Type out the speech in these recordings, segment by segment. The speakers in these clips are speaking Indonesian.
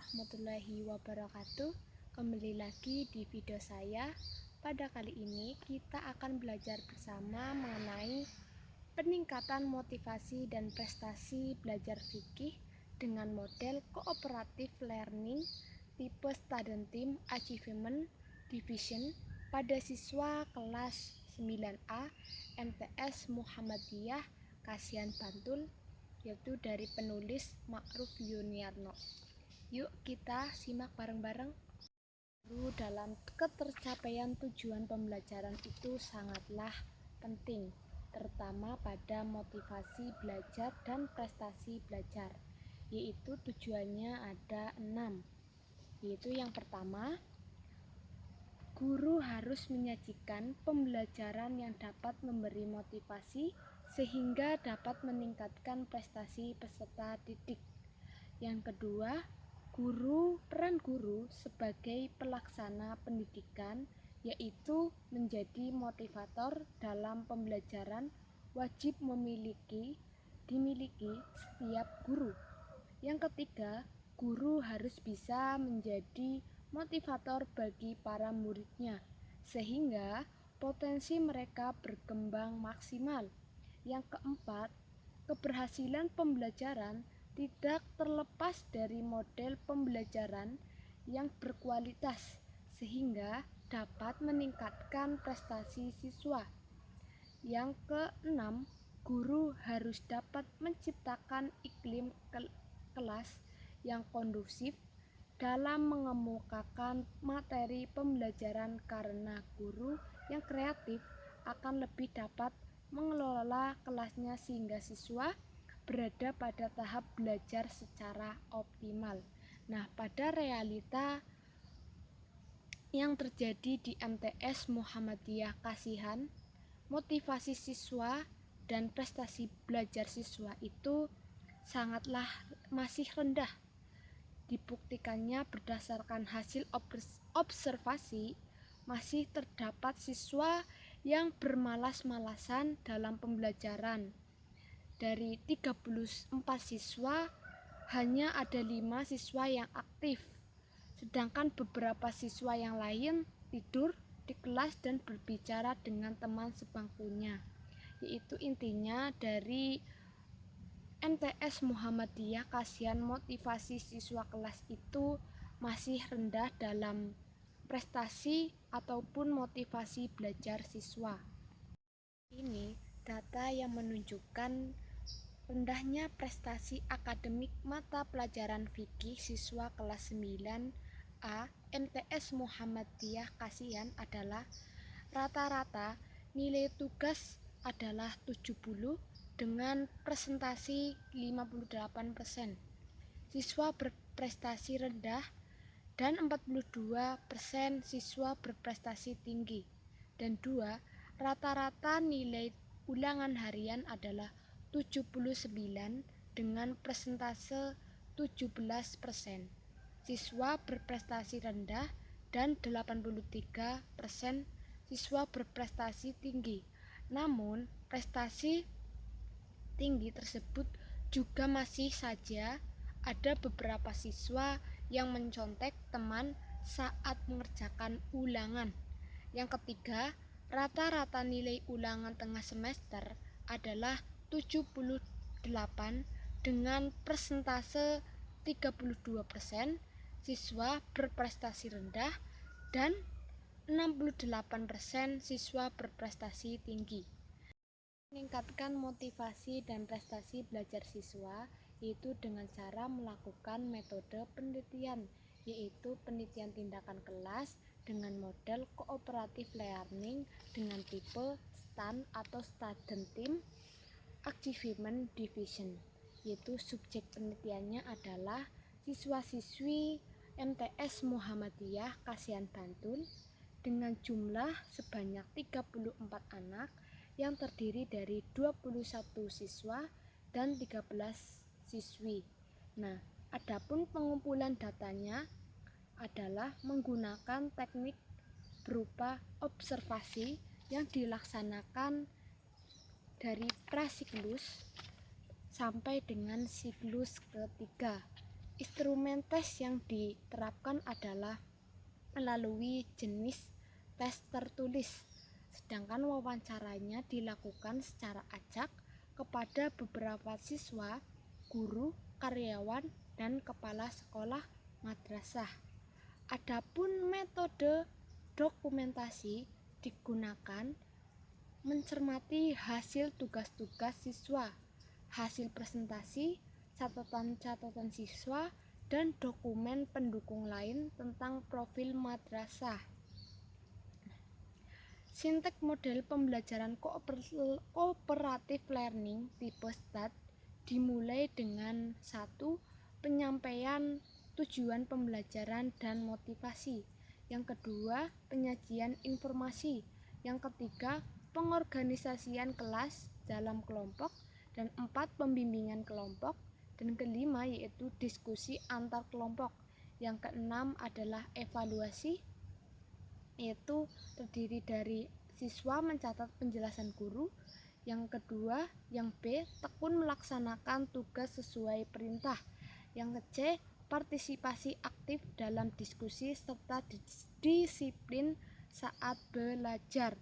warahmatullahi wabarakatuh. Kembali lagi di video saya. Pada kali ini kita akan belajar bersama mengenai peningkatan motivasi dan prestasi belajar fikih dengan model cooperative learning tipe Student Team Achievement Division pada siswa kelas 9A MTS Muhammadiyah Kasihan Bantul, yaitu dari penulis Ma'ruf Yuniarno. Yuk kita simak bareng-bareng. Dalam ketercapaian tujuan pembelajaran itu sangatlah penting, terutama pada motivasi belajar dan prestasi belajar, yaitu tujuannya ada 6, yaitu yang pertama, guru harus menyajikan pembelajaran yang dapat memberi motivasi sehingga dapat meningkatkan prestasi peserta didik. Yang kedua, peran guru sebagai pelaksana pendidikan, yaitu menjadi motivator dalam pembelajaran wajib dimiliki setiap guru. Yang ketiga, guru harus bisa menjadi motivator bagi para muridnya, sehingga potensi mereka berkembang maksimal. Yang keempat, keberhasilan pembelajaran tidak terlepas dari model pembelajaran yang berkualitas, sehingga dapat meningkatkan prestasi siswa. Yang keenam, guru harus dapat menciptakan iklim kelas yang kondusif dalam mengemukakan materi pembelajaran, karena guru yang kreatif akan lebih dapat mengelola kelasnya sehingga siswa berada pada tahap belajar secara optimal. Nah, pada realita yang terjadi di MTS Muhammadiyah Kasihan, motivasi siswa dan prestasi belajar siswa itu sangatlah masih rendah. Dibuktikannya berdasarkan hasil observasi, masih terdapat siswa yang bermalas-malasan dalam pembelajaran. Dari 34 siswa, hanya ada 5 siswa yang aktif, sedangkan beberapa siswa yang lain tidur di kelas dan berbicara dengan teman sebangkunya. Yaitu intinya dari MTS Muhammadiyah Kasihan, motivasi siswa kelas itu masih rendah dalam prestasi ataupun motivasi belajar siswa. Ini data yang menunjukkan rendahnya prestasi akademik mata pelajaran fikih siswa kelas 9A MTS Muhammadiyah Kasihan adalah rata-rata nilai tugas adalah 70 dengan presentasi 58%. Siswa berprestasi rendah dan 42% siswa berprestasi tinggi. Dan 2, rata-rata nilai ulangan harian adalah 79 dengan persentase 17%. Siswa berprestasi rendah dan 83% siswa berprestasi tinggi. Namun, prestasi tinggi tersebut juga masih saja ada beberapa siswa yang mencontek teman saat mengerjakan ulangan. Yang ketiga, rata-rata nilai ulangan tengah semester adalah 78 dengan persentase 32% siswa berprestasi rendah dan 68% siswa berprestasi tinggi. Meningkatkan motivasi dan prestasi belajar siswa yaitu dengan cara melakukan metode penelitian, yaitu penelitian tindakan kelas dengan model cooperative learning dengan tipe STAN atau Student Team Achievement Division, yaitu subjek penelitiannya adalah siswa-siswi MTS Muhammadiyah Kasihan Bantul dengan jumlah sebanyak 34 anak yang terdiri dari 21 siswa dan 13 siswi. Nah, adapun pengumpulan datanya adalah menggunakan teknik berupa observasi yang dilaksanakan dari prasiklus sampai dengan siklus ketiga. Instrumen tes yang diterapkan adalah melalui jenis tes tertulis, sedangkan wawancaranya dilakukan secara acak kepada beberapa siswa, guru, karyawan, dan kepala sekolah madrasah. Adapun metode dokumentasi digunakan mencermati hasil tugas-tugas siswa, hasil presentasi, catatan-catatan siswa, dan dokumen pendukung lain tentang profil madrasah. Sintek model pembelajaran kooperatif learning tipe STAT dimulai dengan 1. Penyampaian tujuan pembelajaran dan motivasi. Yang kedua, penyajian informasi. Yang ketiga, pengorganisasian kelas dalam kelompok. Dan 4. Pembimbingan kelompok. Dan kelima yaitu diskusi antar kelompok. Yang keenam adalah evaluasi, yaitu terdiri dari siswa mencatat penjelasan guru. Yang kedua, yang B, tekun melaksanakan tugas sesuai perintah. Yang C, partisipasi aktif dalam diskusi serta disiplin saat belajar.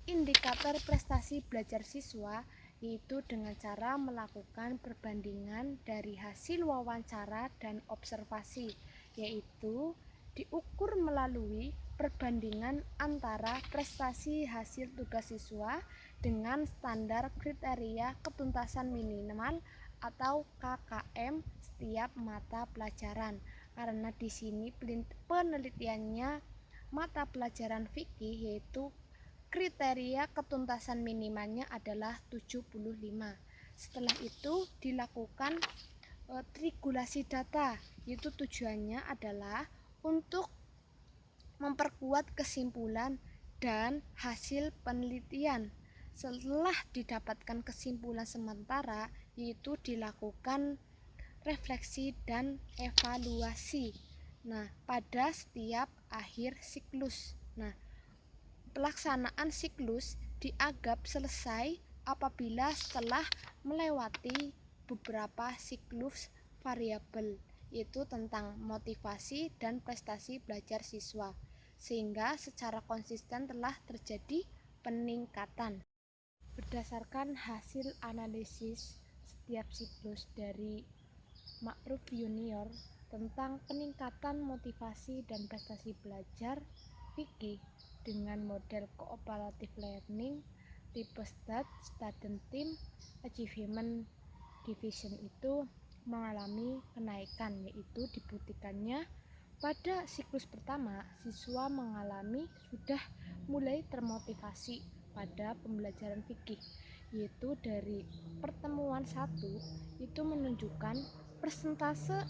Indikator prestasi belajar siswa yaitu dengan cara melakukan perbandingan dari hasil wawancara dan observasi, yaitu diukur melalui perbandingan antara prestasi hasil tugas siswa dengan standar kriteria ketuntasan minimal atau KKM setiap mata pelajaran. Karena di sini penelitiannya mata pelajaran fikih, yaitu kriteria ketuntasan minimalnya adalah 75. Setelah itu dilakukan triangulasi data, yaitu tujuannya adalah untuk memperkuat kesimpulan dan hasil penelitian. Setelah didapatkan kesimpulan sementara, yaitu dilakukan refleksi dan evaluasi. Nah, pada setiap akhir siklus. Nah, pelaksanaan siklus dianggap selesai apabila setelah melewati beberapa siklus variabel, yaitu tentang motivasi dan prestasi belajar siswa, sehingga secara konsisten telah terjadi peningkatan. Berdasarkan hasil analisis setiap siklus dari Ma'ruf Junior tentang peningkatan motivasi dan prestasi belajar fikih dengan model cooperative learning tipe STAT, Student Team Achievement Division itu mengalami kenaikan, yaitu dibuktikannya pada siklus pertama siswa mengalami sudah mulai termotivasi pada pembelajaran fikih, yaitu dari pertemuan 1 itu menunjukkan persentase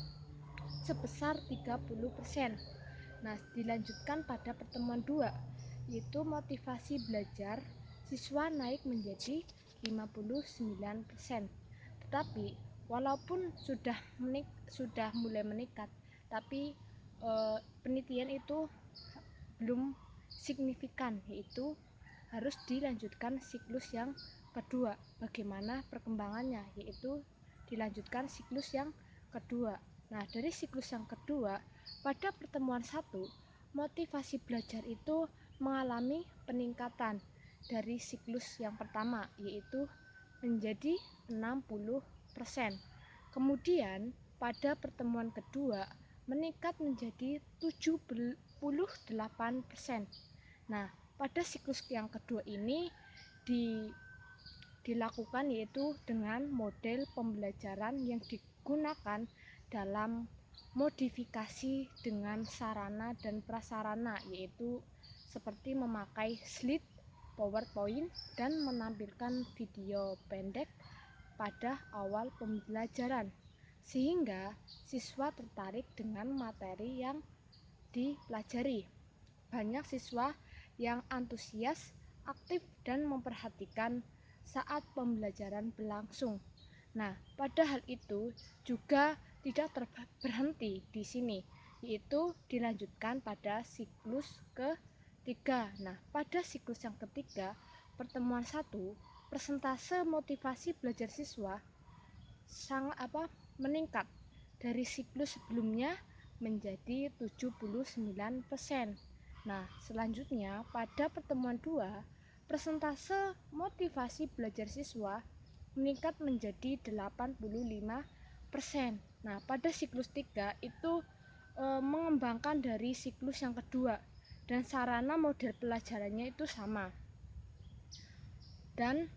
sebesar 30%. Nah, dilanjutkan pada pertemuan 2 yaitu motivasi belajar siswa naik menjadi 59%. Tetapi walaupun sudah mulai meningkat, tapi penelitian itu belum signifikan, yaitu harus dilanjutkan siklus yang kedua. Bagaimana perkembangannya, yaitu dilanjutkan siklus yang kedua. Nah, dari siklus yang kedua, pada pertemuan 1, motivasi belajar itu mengalami peningkatan dari siklus yang pertama, yaitu menjadi 60%. Kemudian pada pertemuan kedua meningkat menjadi 78%. Nah, pada siklus yang kedua ini dilakukan yaitu dengan model pembelajaran yang digunakan dalam modifikasi dengan sarana dan prasarana, yaitu seperti memakai slide PowerPoint dan menampilkan video pendek pada awal pembelajaran, sehingga siswa tertarik dengan materi yang dipelajari. Banyak siswa yang antusias, aktif, dan memperhatikan saat pembelajaran berlangsung. Nah, pada hal itu juga tidak berhenti di sini, yaitu dilanjutkan pada siklus ketiga. Nah, pada siklus yang ketiga, pertemuan 1, persentase motivasi belajar siswa meningkat dari siklus sebelumnya menjadi 79%. Nah, selanjutnya pada pertemuan 2, persentase motivasi belajar siswa meningkat menjadi 85%. Nah, pada siklus 3 itu mengembangkan dari siklus yang kedua dan sarana model pelajarannya itu sama. Dan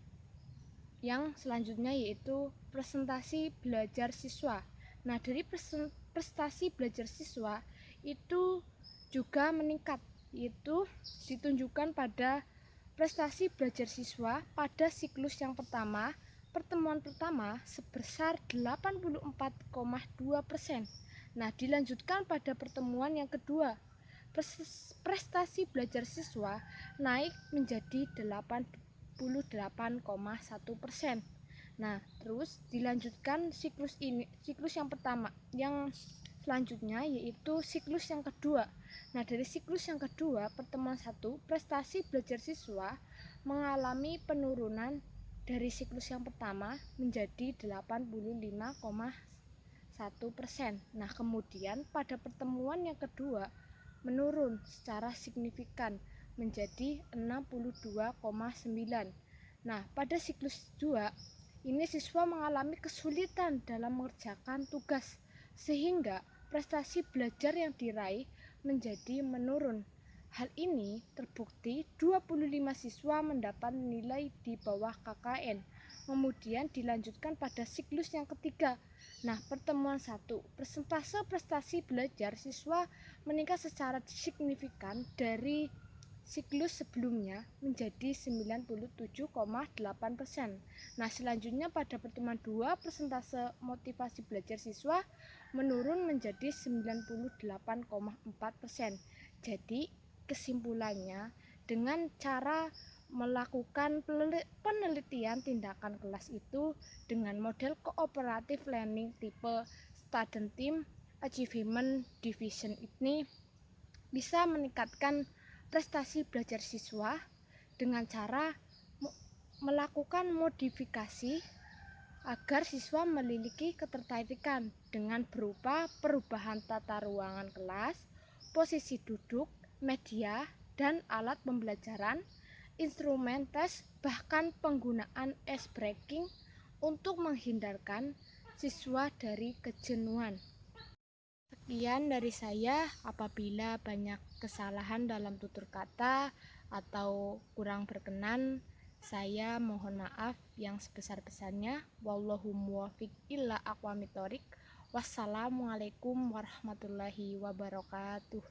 yang selanjutnya yaitu presentasi belajar siswa. Nah, dari prestasi belajar siswa itu juga meningkat, yaitu ditunjukkan pada prestasi belajar siswa pada siklus yang pertama, pertemuan pertama sebesar 84,2%. Nah, dilanjutkan pada pertemuan yang kedua, prestasi belajar siswa naik menjadi 88,1%. Nah, terus dilanjutkan siklus yang pertama, yang selanjutnya yaitu siklus yang kedua. Nah, dari siklus yang kedua, pertemuan 1, prestasi belajar siswa mengalami penurunan dari siklus yang pertama menjadi 85,1%. Nah, kemudian pada pertemuan yang kedua menurun secara signifikan menjadi 62,9. Nah, pada siklus 2 ini siswa mengalami kesulitan dalam mengerjakan tugas sehingga prestasi belajar yang diraih menjadi menurun. Hal ini terbukti 25 siswa mendapat nilai di bawah KKN. Kemudian dilanjutkan pada siklus yang ketiga. Nah, pertemuan 1, persentase prestasi belajar siswa meningkat secara signifikan dari siklus sebelumnya menjadi 97,8%. Nah, selanjutnya pada pertemuan 2, persentase motivasi belajar siswa menurun menjadi 98,4%. Jadi, kesimpulannya dengan cara melakukan penelitian tindakan kelas itu dengan model cooperative learning tipe student team achievement division ini bisa meningkatkan prestasi belajar siswa dengan cara melakukan modifikasi agar siswa memiliki ketertarikan dengan berupa perubahan tata ruangan kelas, posisi duduk, media, dan alat pembelajaran, instrumen tes, bahkan penggunaan ice breaking untuk menghindarkan siswa dari kejenuhan. Sekian dari saya. Apabila banyak kesalahan dalam tutur kata atau kurang berkenan, saya mohon maaf yang sebesar-besarnya. Wallahu muwaffiq illa aqwamit thoriq. Wassalamualaikum warahmatullahi wabarakatuh.